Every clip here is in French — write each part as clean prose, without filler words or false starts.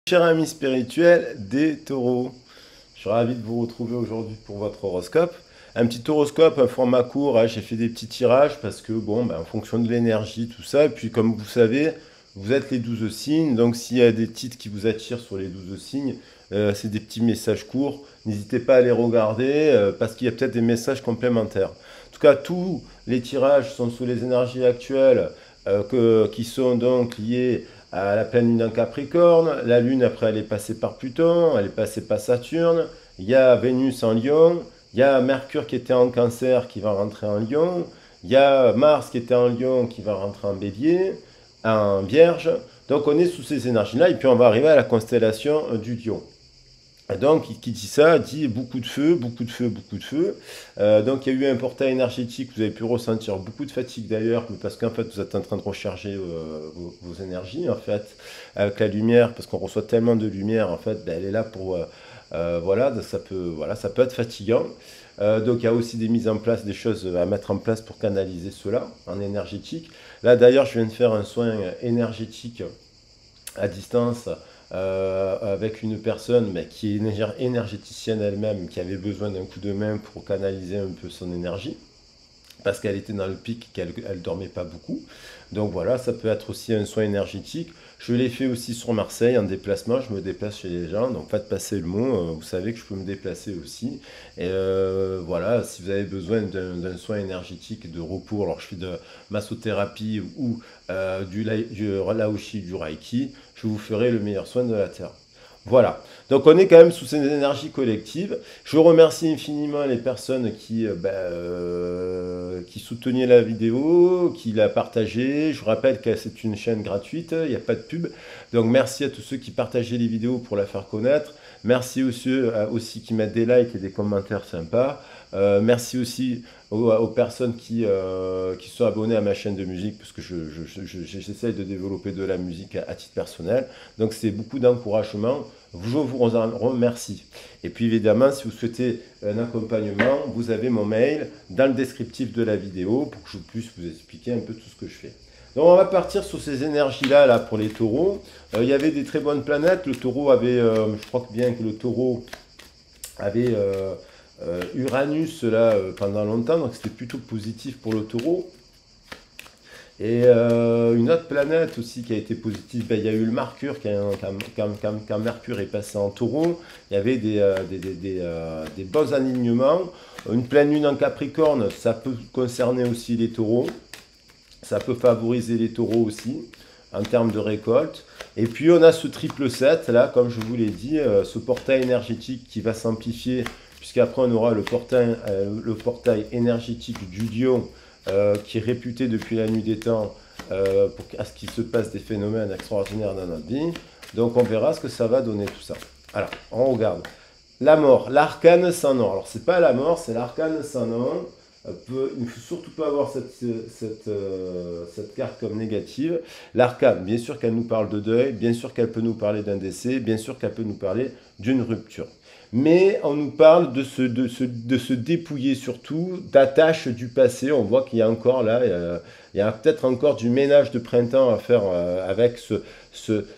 Cher ami spirituel des taureaux, je suis ravi de vous retrouver aujourd'hui pour votre horoscope. Un petit horoscope, un format court, hein, j'ai fait des petits tirages parce que, bon, en fonction de l'énergie, tout ça, et puis comme vous savez, vous êtes les 12 signes, donc s'il y a des titres qui vous attirent sur les 12 signes, c'est des petits messages courts, n'hésitez pas à les regarder parce qu'il y a peut-être des messages complémentaires. En tout cas, tous les tirages sont sous les énergies actuelles qui sont donc liées à la pleine lune en Capricorne. La lune, après, elle est passée par Pluton, elle est passée par Saturne. Il y a Vénus en Lion. Il y a Mercure qui était en Cancer qui va rentrer en Lion. Il y a Mars qui était en Lion qui va rentrer en Bélier, en Vierge. Donc on est sous ces énergies-là et puis on va arriver à la constellation du Lion. Donc, qui dit ça, dit beaucoup de feu, beaucoup de feu, beaucoup de feu. Donc, il y a eu un portail énergétique, vous avez pu ressentir beaucoup de fatigue d'ailleurs, parce qu'en fait, vous êtes en train de recharger vos énergies, en fait, avec la lumière, parce qu'on reçoit tellement de lumière, en fait, elle est là pour, voilà, ça peut être fatigant. Donc, il y a aussi des mises en place, des choses à mettre en place pour canaliser cela en énergétique. Là, d'ailleurs, je viens de faire un soin énergétique à distance avec une personne qui est énergéticienne elle-même, qui avait besoin d'un coup de main pour canaliser un peu son énergie, parce qu'elle était dans le pic, qu'elle ne dormait pas beaucoup. Donc voilà, ça peut être aussi un soin énergétique. Je l'ai fait aussi sur Marseille en déplacement, je me déplace chez les gens, donc faites passer le mot, vous savez que je peux me déplacer aussi. Et voilà, si vous avez besoin d'un soin énergétique de repos, alors je fais de massothérapie ou du laoshi, du reiki, je vous ferai le meilleur soin de la Terre. Voilà, donc on est quand même sous ces énergies collectives. Je remercie infiniment les personnes qui soutenaient la vidéo, qui la partageaient. Je vous rappelle que c'est une chaîne gratuite, il n'y a pas de pub. Donc merci à tous ceux qui partageaient les vidéos pour la faire connaître. Merci aussi qui mettent des likes et des commentaires sympas. Merci aussi aux personnes qui sont abonnées à ma chaîne de musique, parce que j'essaye de développer de la musique à titre personnel. Donc c'est beaucoup d'encouragement. Je vous en remercie. Et puis évidemment, si vous souhaitez un accompagnement, vous avez mon mail dans le descriptif de la vidéo pour que je puisse vous expliquer un peu tout ce que je fais. Donc on va partir sur ces énergies-là là, pour les taureaux. Il y avait des très bonnes planètes. Le taureau avait, je crois bien que le taureau avait Uranus là pendant longtemps, donc c'était plutôt positif pour le taureau. Et une autre planète aussi qui a été positive, il y a eu le Mercure, quand Mercure est passé en taureau, il y avait des bons alignements. Une pleine lune en Capricorne, ça peut concerner aussi les taureaux, ça peut favoriser les taureaux aussi, en termes de récolte. Et puis on a ce triple 7, là, comme je vous l'ai dit, ce portail énergétique qui va s'amplifier, puisqu'après on aura le portail énergétique du Lion, qui est réputé depuis la nuit des temps à ce qu'il se passe des phénomènes extraordinaires dans notre vie. Donc on verra ce que ça va donner tout ça. Alors, on regarde. La mort, l'arcane sans nom. Alors c'est pas la mort, c'est l'arcane sans nom. Il ne faut surtout pas avoir cette carte comme négative. L'arcane, bien sûr qu'elle nous parle de deuil, bien sûr qu'elle peut nous parler d'un décès, bien sûr qu'elle peut nous parler d'une rupture. Mais on nous parle de se dépouiller surtout d'attaches du passé. On voit qu'il y a encore là, il y a peut-être encore du ménage de printemps à faire avec ce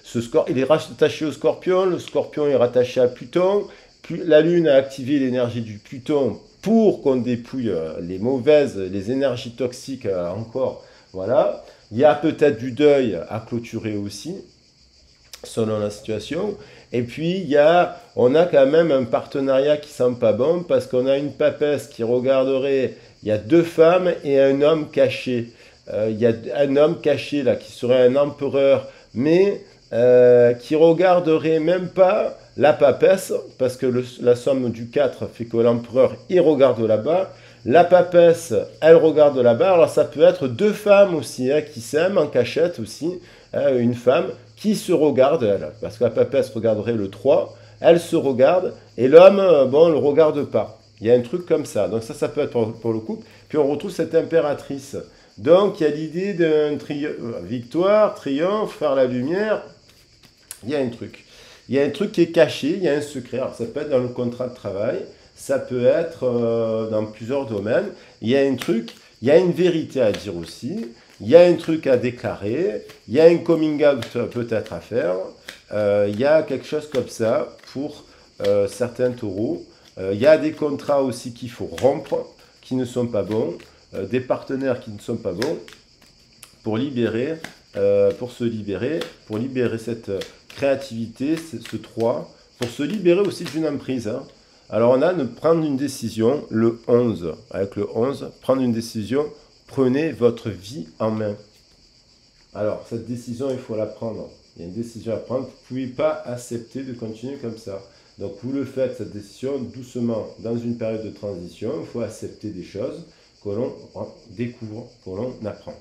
scorpion. Il est rattaché au scorpion, le scorpion est rattaché à Pluton. La Lune a activé l'énergie du Pluton pour qu'on dépouille les énergies toxiques encore. Voilà. Il y a peut-être du deuil à clôturer aussi, selon la situation. Et puis, on a quand même un partenariat qui sent pas bon, parce qu'on a une papesse qui regarderait, il y a deux femmes et un homme caché. Il y a un homme caché, là, qui serait un empereur, mais qui regarderait même pas la papesse, parce que la somme du 4 fait que l'empereur, il regarde là-bas. La papesse, elle regarde là-bas. Alors ça peut être deux femmes aussi, hein, qui s'aiment en cachette aussi. Hein, une femme qui se regarde, elle, parce que la papesse regarderait le 3, elle se regarde, et l'homme, bon, ne le regarde pas. Il y a un truc comme ça. Donc ça peut être pour le couple. Puis on retrouve cette impératrice. Donc il y a l'idée d'un victoire, triomphe, faire la lumière. Il y a un truc. Il y a un truc qui est caché, il y a un secret. Alors ça peut être dans le contrat de travail, ça peut être dans plusieurs domaines. Il y a un truc, il y a une vérité à dire aussi. il y a un truc à déclarer, il y a un coming out peut-être à faire, il y a quelque chose comme ça pour certains taureaux. Il y a des contrats aussi qu'il faut rompre, qui ne sont pas bons, des partenaires qui ne sont pas bons, pour libérer, pour se libérer, pour libérer cette créativité, ce 3, pour se libérer aussi d'une emprise. Hein. Alors on a de prendre une décision, le 11, avec le 11, prendre une décision, prenez votre vie en main. Alors cette décision, il faut la prendre. Il y a une décision à prendre, vous ne pouvez pas accepter de continuer comme ça. Donc vous le faites, cette décision, doucement, dans une période de transition, il faut accepter des choses que l'on découvre, que l'on apprend.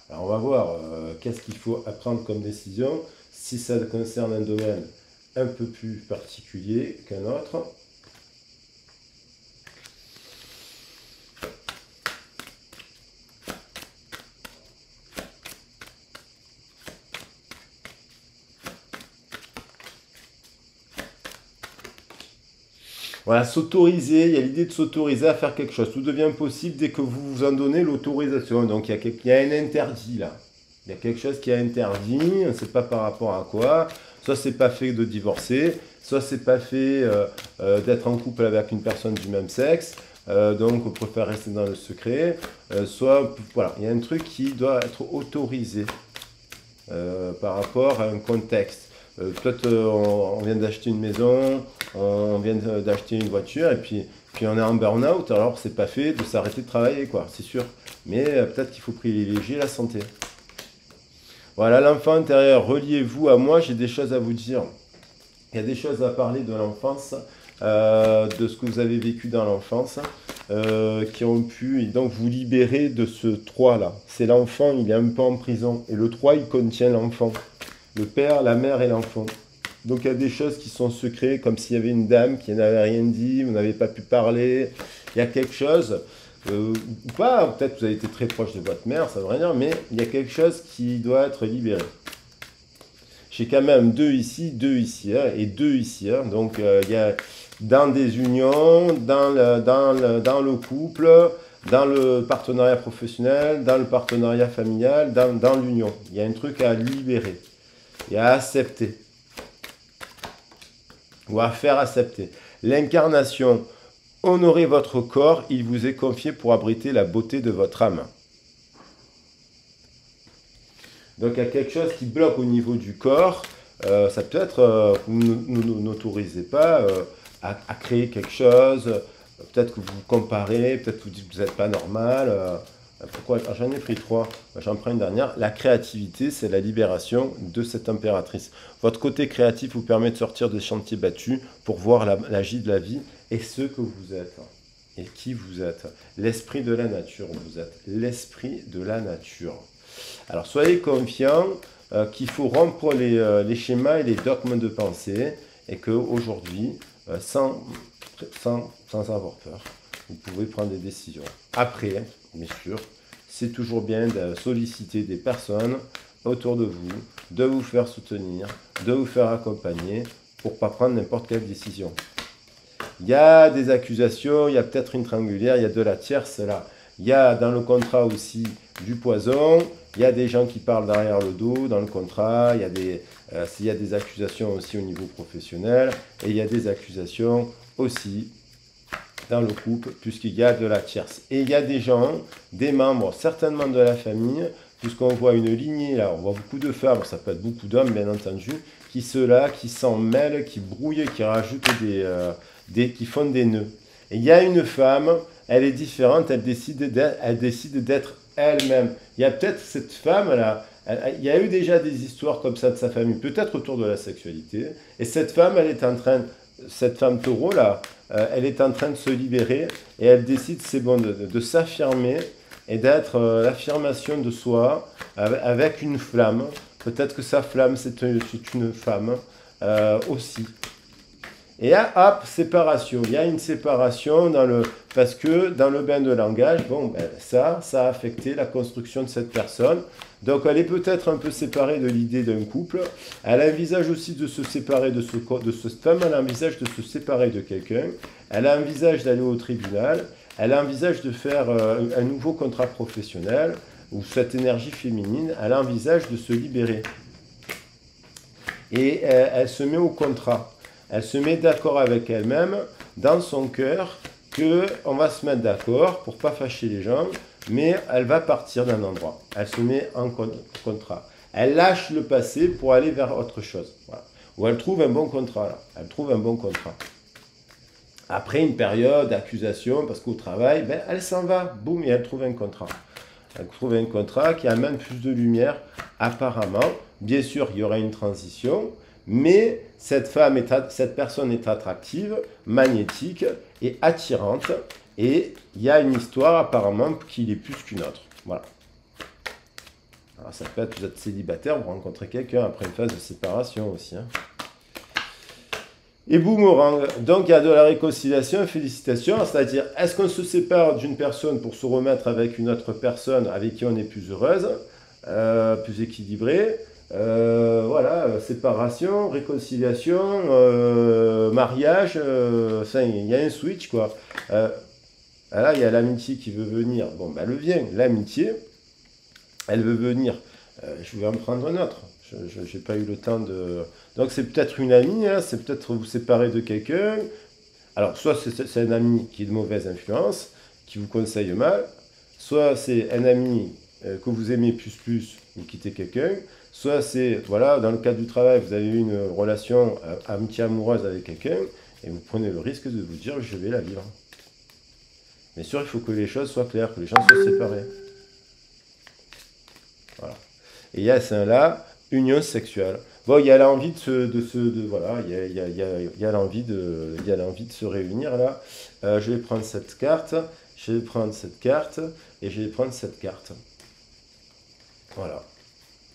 Alors on va voir qu'est-ce qu'il faut apprendre comme décision, si ça concerne un domaine un peu plus particulier qu'un autre. Voilà, s'autoriser, il y a l'idée de s'autoriser à faire quelque chose. Tout devient possible dès que vous vous en donnez l'autorisation. Donc il y a un interdit là. Il y a quelque chose qui est interdit, on ne sait pas par rapport à quoi. Soit c'est pas fait de divorcer, soit c'est pas fait d'être en couple avec une personne du même sexe. Donc on préfère rester dans le secret. Soit, voilà, il y a un truc qui doit être autorisé par rapport à un contexte. Peut-être on vient d'acheter une maison, on vient d'acheter une voiture et puis on est en burn-out, alors c'est pas fait de s'arrêter de travailler, quoi, c'est sûr. Mais peut-être qu'il faut privilégier la santé. Voilà, l'enfant intérieur, reliez-vous à moi, j'ai des choses à vous dire. Il y a des choses à parler de l'enfance, de ce que vous avez vécu dans l'enfance, qui ont pu donc vous libérer de ce 3 là. C'est l'enfant, il est un peu en prison. Et le 3, il contient l'enfant. Le père, la mère et l'enfant. Donc il y a des choses qui sont secrètes, comme s'il y avait une dame qui n'avait rien dit, vous n'avez pas pu parler. Il y a quelque chose, ou pas, peut-être que vous avez été très proche de votre mère, ça ne veut rien dire, mais il y a quelque chose qui doit être libéré. J'ai quand même 2 ici hein, et 2 ici. Hein. Donc il y a dans des unions, dans le couple, dans le partenariat professionnel, dans le partenariat familial, dans l'union. Il y a un truc à libérer et à accepter. Ou à faire accepter. L'incarnation, honorez votre corps, il vous est confié pour abriter la beauté de votre âme. Donc il y a quelque chose qui bloque au niveau du corps. Ça peut être, vous n'autorisez pas à créer quelque chose. Peut-être que vous vous comparez, peut-être que vous dites que vous n'êtes pas normal. Pourquoi? J'en ai pris 3, j'en prends une dernière. La créativité, c'est la libération de cette impératrice. Votre côté créatif vous permet de sortir des chantiers battus pour voir la magie de la vie et ce que vous êtes. Et qui vous êtes. L'esprit de la nature, vous êtes. L'esprit de la nature. Alors soyez confiants qu'il faut rompre les schémas et les dogmes de pensée et qu'aujourd'hui, sans avoir peur, vous pouvez prendre des décisions. Après, bien sûr, c'est toujours bien de solliciter des personnes autour de vous, de vous faire soutenir, de vous faire accompagner pour ne pas prendre n'importe quelle décision. Il y a des accusations, il y a peut-être une triangulaire, il y a de la tierce là. Il y a dans le contrat aussi du poison, il y a des gens qui parlent derrière le dos dans le contrat, il y a des accusations aussi au niveau professionnel et il y a des accusations aussi dans le couple, puisqu'il y a de la tierce. Et il y a des gens, des membres, certainement de la famille, puisqu'on voit une lignée, là, on voit beaucoup de femmes, ça peut être beaucoup d'hommes, bien entendu, qui s'en mêlent, qui brouillent, qui rajoutent qui font des nœuds. Et il y a une femme, elle est différente, elle décide d'être elle-même. Il y a peut-être cette femme-là, il y a eu déjà des histoires comme ça de sa famille, peut-être autour de la sexualité, et cette femme, cette femme taureau, là, elle est en train de se libérer et elle décide, c'est bon, de s'affirmer et d'être l'affirmation de soi avec une flamme. Peut-être que sa flamme, c'est une femme aussi. Et là, hop, séparation. Il y a une séparation parce que dans le bain de langage, bon, ben, ça a affecté la construction de cette personne. Donc, elle est peut-être un peu séparée de l'idée d'un couple. Elle envisage aussi de se séparer de cette femme. Elle envisage de se séparer de quelqu'un. Elle envisage d'aller au tribunal. Elle envisage de faire un nouveau contrat professionnel ou cette énergie féminine. Elle envisage de se libérer. Et elle se met au contrat. Elle se met d'accord avec elle-même, dans son cœur, qu'on va se mettre d'accord pour ne pas fâcher les gens, mais elle va partir d'un endroit. Elle se met en contrat. Elle lâche le passé pour aller vers autre chose. Voilà. Ou elle trouve un bon contrat, là. Elle trouve un bon contrat. Après une période d'accusation, parce qu'au travail, ben, elle s'en va, boum, et elle trouve un contrat. Elle trouve un contrat qui amène plus de lumière, apparemment. Bien sûr, il y aura une transition, mais cette personne est attractive, magnétique et attirante. Et il y a une histoire apparemment qui est plus qu'une autre. Voilà. Alors ça peut être, vous êtes célibataire, vous rencontrez quelqu'un après une phase de séparation aussi. Hein. Et boomerang, donc il y a de la réconciliation, félicitations, c'est-à-dire est-ce qu'on se sépare d'une personne pour se remettre avec une autre personne avec qui on est plus heureuse, plus équilibrée, voilà, séparation, réconciliation, mariage, il y a un switch quoi. Là il y a l'amitié qui veut venir, bon ben elle vient, l'amitié, elle veut venir, je vais en prendre un autre. Je n'ai pas eu le temps de... Donc c'est peut-être une amie, hein, c'est peut-être vous séparer de quelqu'un. Alors soit c'est un ami qui est de mauvaise influence, qui vous conseille mal, soit c'est un ami que vous aimez plus, vous quittez quelqu'un, soit c'est, voilà, dans le cadre du travail, vous avez eu une relation amitié amoureuse avec quelqu'un, et vous prenez le risque de vous dire je vais la vivre. Bien sûr, il faut que les choses soient claires, que les gens soient séparés. Voilà. Et il y a ça là, union sexuelle. Bon, il y a l'envie voilà, il y a l'envie de se réunir là. Je vais prendre cette carte, je vais prendre cette carte et je vais prendre cette carte. Voilà.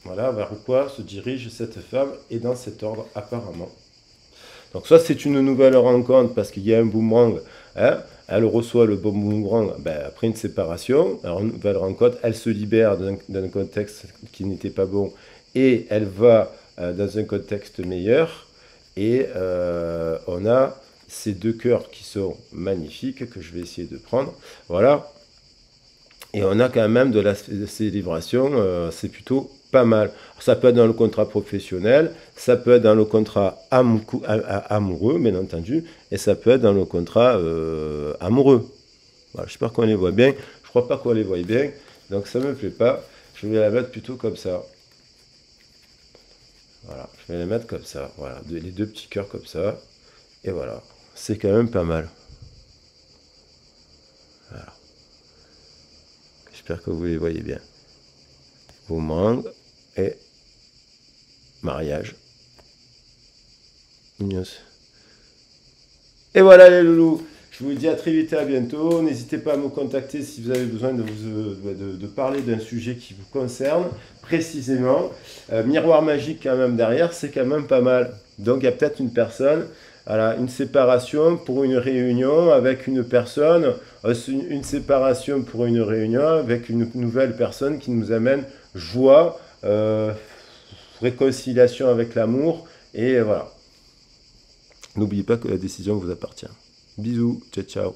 Voilà vers quoi se dirige cette femme et dans cet ordre apparemment. Donc soit c'est une nouvelle rencontre parce qu'il y a un boomerang, hein, elle reçoit le bon boomerang ben, après une séparation, alors une nouvelle rencontre, elle se libère d'un contexte qui n'était pas bon et elle va dans un contexte meilleur et on a ces deux cœurs qui sont magnifiques que je vais essayer de prendre, voilà, et on a quand même de la célébration, c'est plutôt pas mal. Ça peut être dans le contrat professionnel, ça peut être dans le contrat amoureux, bien entendu, et ça peut être dans le contrat amoureux. Voilà, j'espère qu'on les voit bien. Je crois pas qu'on les voit bien, donc ça me plaît pas. Je vais la mettre plutôt comme ça. Voilà, je vais les mettre comme ça. Voilà, les deux petits cœurs comme ça. Et voilà, c'est quand même pas mal. Voilà. J'espère que vous les voyez bien. Boomerang et mariage. Et voilà les loulous. Je vous dis à très vite et à bientôt. N'hésitez pas à me contacter si vous avez besoin de parler d'un sujet qui vous concerne précisément. Miroir magique quand même derrière, c'est quand même pas mal. Donc il y a peut-être une personne, voilà, une séparation pour une réunion avec une personne, une séparation pour une réunion avec une nouvelle personne qui nous amène joie, réconciliation avec l'amour, et voilà. N'oubliez pas que la décision vous appartient. Bisous, ciao ciao.